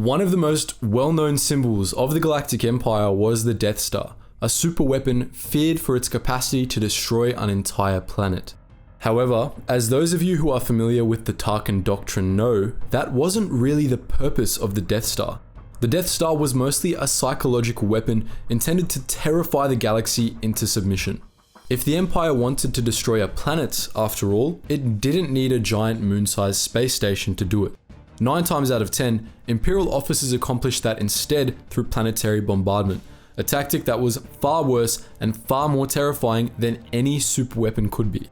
One of the most well-known symbols of the Galactic Empire was the Death Star, a super weapon feared for its capacity to destroy an entire planet. However, as those of you who are familiar with the Tarkin doctrine know, that wasn't really the purpose of the Death Star. The Death Star was mostly a psychological weapon intended to terrify the galaxy into submission. If the Empire wanted to destroy a planet, after all, it didn't need a giant moon-sized space station to do it. 9 times out of 10, Imperial officers accomplished that instead through planetary bombardment, a tactic that was far worse and far more terrifying than any super weapon could be.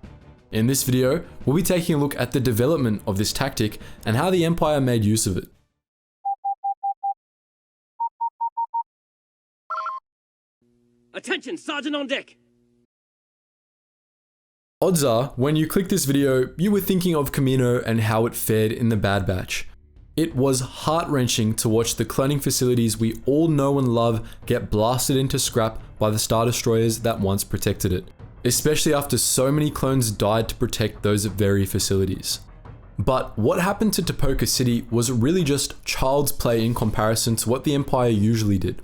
In this video, we'll be taking a look at the development of this tactic and how the Empire made use of it. Attention, Sergeant on deck! Odds are, when you clicked this video, you were thinking of Camino and how it fared in the Bad Batch. It was heart-wrenching to watch the cloning facilities we all know and love get blasted into scrap by the Star Destroyers that once protected it, especially after so many clones died to protect those very facilities. But what happened to Tipoca City was really just child's play in comparison to what the Empire usually did.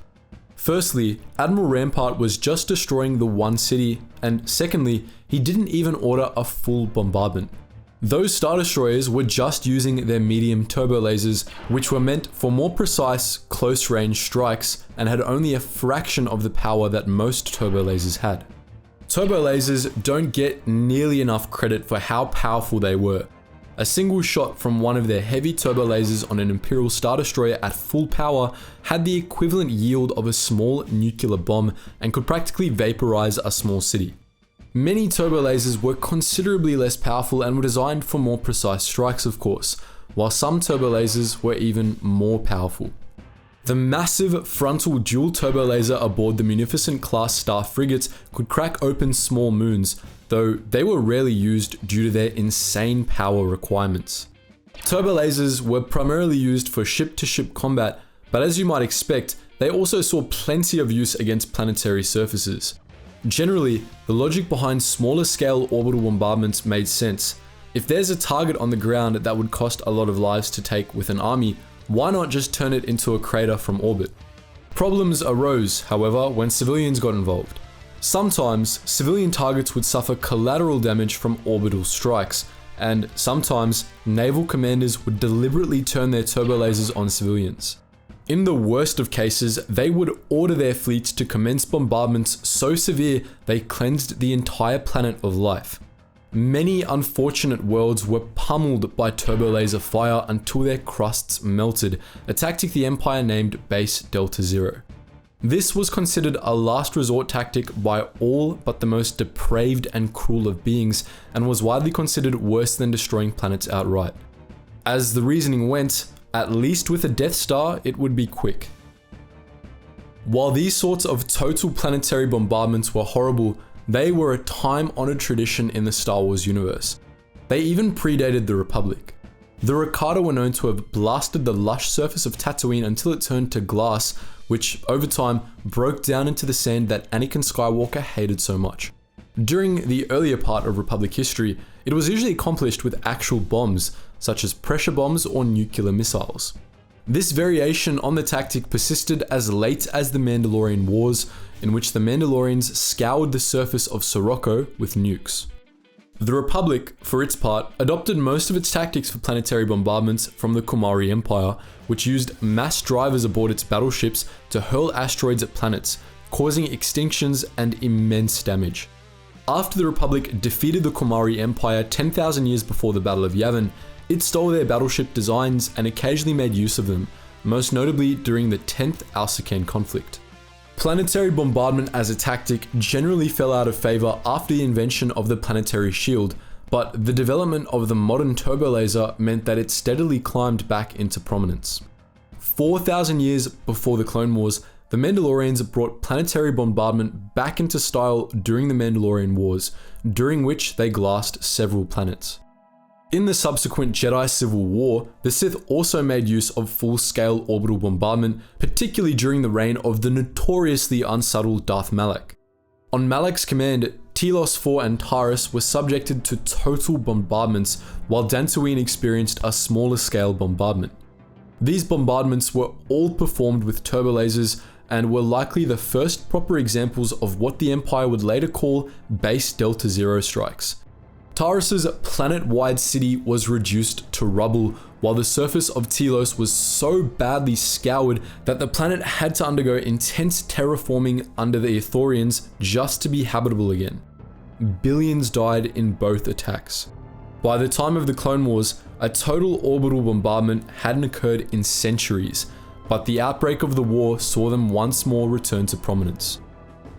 Firstly, Admiral Rampart was just destroying the one city, and secondly, he didn't even order a full bombardment. Those Star Destroyers were just using their medium turbo lasers, which were meant for more precise, close-range strikes and had only a fraction of the power that most turbo lasers had. Turbo lasers don't get nearly enough credit for how powerful they were. A single shot from one of their heavy turbo lasers on an Imperial Star Destroyer at full power had the equivalent yield of a small nuclear bomb and could practically vaporize a small city. Many turbo lasers were considerably less powerful and were designed for more precise strikes, of course, while some turbo lasers were even more powerful. The massive frontal dual turbo laser aboard the Munificent class star frigates could crack open small moons, though they were rarely used due to their insane power requirements. Turbo lasers were primarily used for ship-to-ship combat, but as you might expect, they also saw plenty of use against planetary surfaces. Generally, the logic behind smaller scale orbital bombardments made sense. If there's a target on the ground that would cost a lot of lives to take with an army, why not just turn it into a crater from orbit? Problems arose, however, when civilians got involved. Sometimes, civilian targets would suffer collateral damage from orbital strikes, and sometimes, naval commanders would deliberately turn their turbo lasers on civilians. In the worst of cases, they would order their fleets to commence bombardments so severe they cleansed the entire planet of life. Many unfortunate worlds were pummeled by turbo laser fire until their crusts melted, a tactic the Empire named Base Delta Zero. This was considered a last resort tactic by all but the most depraved and cruel of beings, and was widely considered worse than destroying planets outright. As the reasoning went, at least with a Death Star, it would be quick. While these sorts of total planetary bombardments were horrible, they were a time-honored tradition in the Star Wars universe. They even predated the Republic. The Rakata were known to have blasted the lush surface of Tatooine until it turned to glass, which over time broke down into the sand that Anakin Skywalker hated so much. During the earlier part of Republic history, it was usually accomplished with actual bombs, such as pressure bombs or nuclear missiles. This variation on the tactic persisted as late as the Mandalorian Wars, in which the Mandalorians scoured the surface of Sirocco with nukes. The Republic, for its part, adopted most of its tactics for planetary bombardments from the Kumari Empire, which used mass drivers aboard its battleships to hurl asteroids at planets, causing extinctions and immense damage. After the Republic defeated the Kumari Empire 10,000 years before the Battle of Yavin, it stole their battleship designs and occasionally made use of them, most notably during the 10th Alsacane conflict. Planetary bombardment as a tactic generally fell out of favor after the invention of the planetary shield, but the development of the modern turbo laser meant that it steadily climbed back into prominence. 4,000 years before the Clone Wars, the Mandalorians brought planetary bombardment back into style during the Mandalorian Wars, during which they glassed several planets. In the subsequent Jedi Civil War, the Sith also made use of full-scale orbital bombardment, particularly during the reign of the notoriously unsubtle Darth Malak. On Malak's command, Telos IV and Taris were subjected to total bombardments, while Dantooine experienced a smaller scale bombardment. These bombardments were all performed with turbolasers and were likely the first proper examples of what the Empire would later call base Delta Zero strikes. Taurus's planet-wide city was reduced to rubble, while the surface of Telos was so badly scoured that the planet had to undergo intense terraforming under the Ithorians just to be habitable again. Billions died in both attacks. By the time of the Clone Wars, a total orbital bombardment hadn't occurred in centuries, but the outbreak of the war saw them once more return to prominence.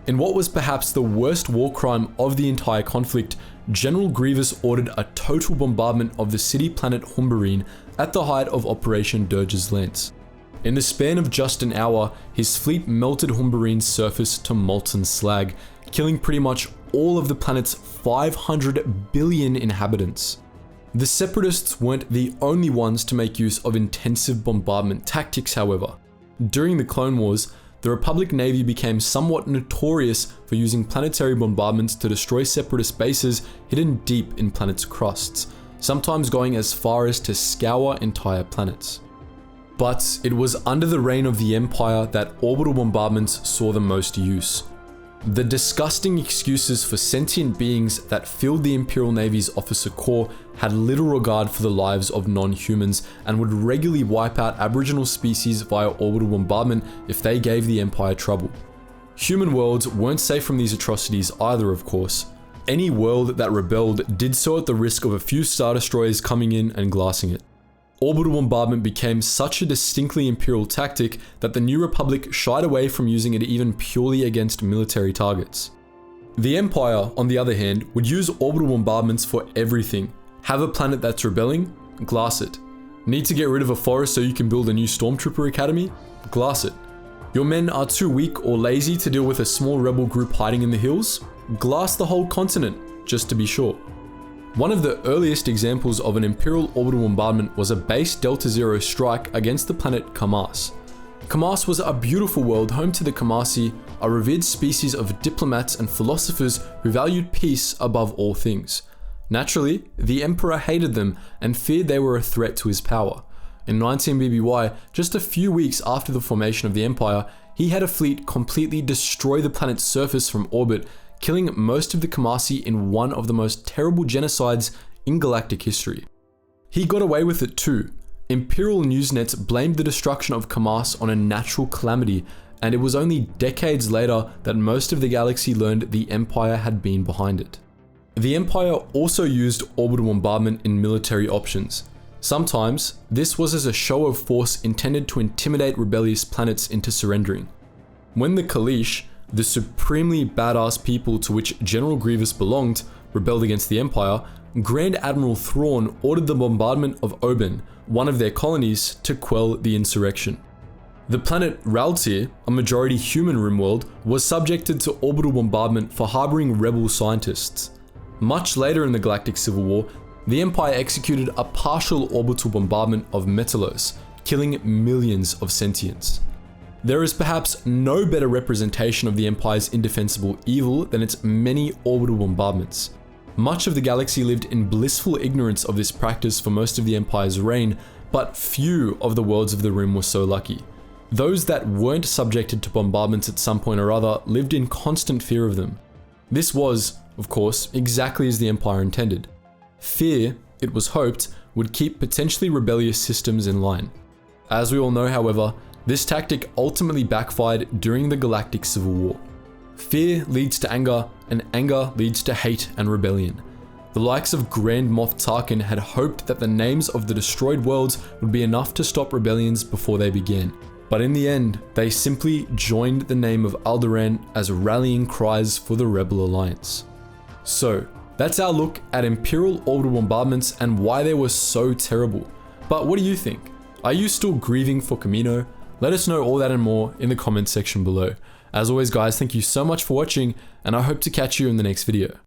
In what was perhaps the worst war crime of the entire conflict, General Grievous ordered a total bombardment of the city planet Humbarine at the height of Operation Dirge's Lance. In the span of just an hour, his fleet melted Humbarine's surface to molten slag, killing pretty much all of the planet's 500 billion inhabitants. The Separatists weren't the only ones to make use of intensive bombardment tactics, however. During the Clone Wars, the Republic Navy became somewhat notorious for using planetary bombardments to destroy Separatist bases hidden deep in planets' crusts, sometimes going as far as to scour entire planets. But it was under the reign of the Empire that orbital bombardments saw the most use. The disgusting excuses for sentient beings that filled the Imperial Navy's officer corps had little regard for the lives of non-humans and would regularly wipe out Aboriginal species via orbital bombardment if they gave the Empire trouble. Human worlds weren't safe from these atrocities either, of course. Any world that rebelled did so at the risk of a few Star Destroyers coming in and glassing it. Orbital bombardment became such a distinctly Imperial tactic that the New Republic shied away from using it even purely against military targets. The Empire, on the other hand, would use orbital bombardments for everything. Have a planet that's rebelling? Glass it. Need to get rid of a forest so you can build a new Stormtrooper Academy? Glass it. Your men are too weak or lazy to deal with a small rebel group hiding in the hills? Glass the whole continent, just to be sure. One of the earliest examples of an Imperial orbital bombardment was a base Delta Zero strike against the planet Kamars. Kamars was a beautiful world home to the Kamasi, a revered species of diplomats and philosophers who valued peace above all things. Naturally, the Emperor hated them and feared they were a threat to his power. In 19 BBY, just a few weeks after the formation of the Empire, he had a fleet completely destroy the planet's surface from orbit, killing most of the Kamasi in one of the most terrible genocides in galactic history. He got away with it too. Imperial newsnets blamed the destruction of Kamars on a natural calamity, and it was only decades later that most of the galaxy learned the Empire had been behind it. The Empire also used orbital bombardment in military options. Sometimes, this was as a show of force intended to intimidate rebellious planets into surrendering. When the Kaleesh, the supremely badass people to which General Grievous belonged, rebelled against the Empire, Grand Admiral Thrawn ordered the bombardment of Oban, one of their colonies, to quell the insurrection. The planet Raltir, a majority human rimworld, was subjected to orbital bombardment for harboring rebel scientists. Much later in the Galactic Civil War, the Empire executed a partial orbital bombardment of Metalos, killing millions of sentients. There is perhaps no better representation of the Empire's indefensible evil than its many orbital bombardments. Much of the galaxy lived in blissful ignorance of this practice for most of the Empire's reign, but few of the worlds of the Rim were so lucky. Those that weren't subjected to bombardments at some point or other lived in constant fear of them. This was, of course, exactly as the Empire intended. Fear, it was hoped, would keep potentially rebellious systems in line. As we all know, however, this tactic ultimately backfired during the Galactic Civil War. Fear leads to anger, and anger leads to hate and rebellion. The likes of Grand Moff Tarkin had hoped that the names of the destroyed worlds would be enough to stop rebellions before they began. But in the end, they simply joined the name of Alderaan as rallying cries for the Rebel Alliance. So, that's our look at Imperial orbital bombardments and why they were so terrible. But what do you think? Are you still grieving for Kamino? Let us know all that and more in the comments section below. As always guys, thank you so much for watching, and I hope to catch you in the next video.